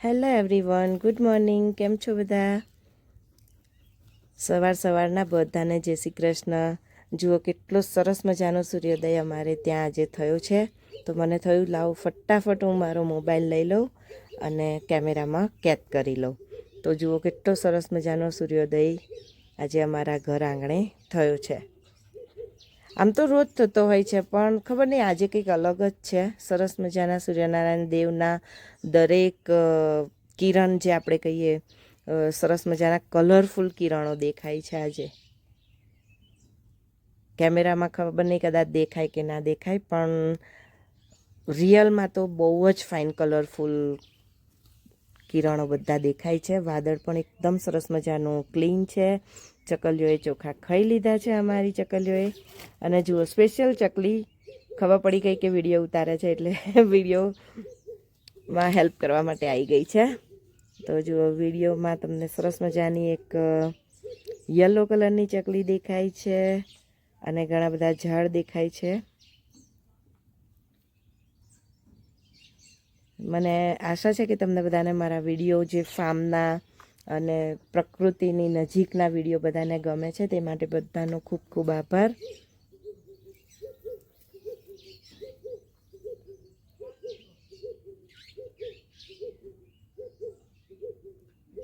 Hello everyone, good morning. કેમ છો બધા? સવારના બધાને જય શ્રી કૃષ્ણ. જુઓ કેટલો સરસ મજાનો સૂર્યોદય અમારે ત્યાં આજે થયો છે. તો મને થયું લાવ ફટાફટ હું મારો મોબાઈલ લઈ લઉં અને કેમેરામાં કેદ કરી લઉં. તો જુઓ કેટલો સરસ મજાનો સૂર્યોદય આજે અમારા ઘર આંગણે થયો છે. આમ તો રોજ થતો હોય છે, પણ ખબર નહીં આજે કંઈક અલગ જ છે. સરસ મજાના સૂર્યનારાયણ દેવના દરેક કિરણ જે આપણે કહીએ, સરસ મજાના કલરફુલ કિરણો દેખાય છે આજે. કેમેરામાં ખબર નહીં કદાચ દેખાય કે ના દેખાય, પણ રિયલમાં તો બહુ જ ફાઇન કલરફુલ કિરણો બધા દેખાય છે. વાદળ પણ એકદમ સરસ મજાનું ક્લીન છે. ચકલીઓએ ચોખા ખાઈ લીધા છે અમારી ચકલીઓએ. અને જુઓ સ્પેશિયલ ચકલી ખબર પડી ગઈ કે વિડીયો ઉતારે છે, એટલે વિડીયોમાં હેલ્પ કરવા માટે આવી ગઈ છે. તો જુઓ વિડીયોમાં તમને સરસ મજાની એક યલો કલરની ચકલી દેખાય છે અને ઘણા બધા ઝાડ દેખાય છે. મને આશા છે કે તમને બધાને મારા વિડીયો જે ફાર્મના અને પ્રકૃતિની નજીકના વિડીયો બધાને ગમે છે, તે માટે બધાનો ખૂબ ખૂબ આભાર.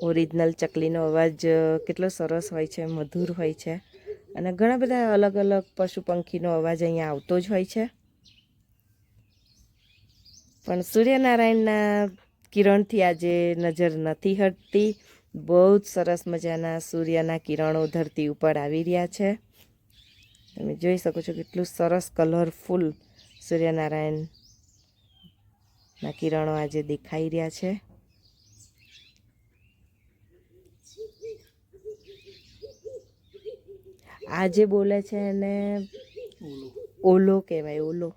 ઓરિજિનલ ચકલીનો અવાજ કેટલો સરસ હોય છે, મધુર હોય છે. અને ઘણા બધા અલગ અલગ પશુ પંખીનો અવાજ અહીંયા આવતો જ હોય છે. પણ સૂર્યનારાયણના કિરણથી આજે નજર નથી હટતી. બહુ જ સરસ મજાના સૂર્યના કિરણો ધરતી ઉપર આવી રહ્યા છે. તમે જોઈ શકો છો કેટલું સરસ કલરફુલ સૂર્યનારાયણના કિરણો આજે દેખાઈ રહ્યા છે. આ જે બોલે છે એને ઓલો કહેવાય, ઓલો.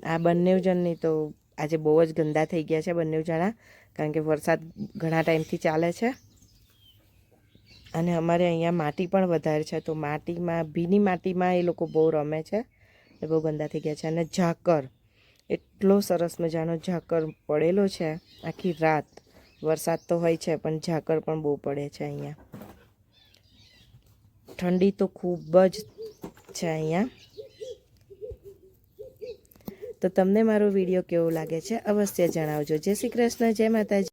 આ બંને જણની તો આજે બહુ જ ગંદા થઈ ગયા છે બંને જણા, કારણ કે વરસાદ ઘણા ટાઈમથી ચાલે છે અને અમારે અહીંયા માટી પણ વધારે છે. તો માટીમાં, ભીની માટીમાં એ લોકો બહુ રમે છે, એ બહુ ગંદા થઈ ગયા છે. અને ઝાકર, એટલો સરસ મજાનો ઝાકર પડેલો છે આખી રાત. વરસાદ તો હોય છે, પણ ઝાકર પણ બહુ પડે છે અહીંયા. ઠંડી તો ખૂબ જ છે અહીંયા. તો તમને મારો વિડીયો કેવો લાગે છે અવશ્ય જણાવજો. જય શ્રી કૃષ્ણ, જય માતાજી.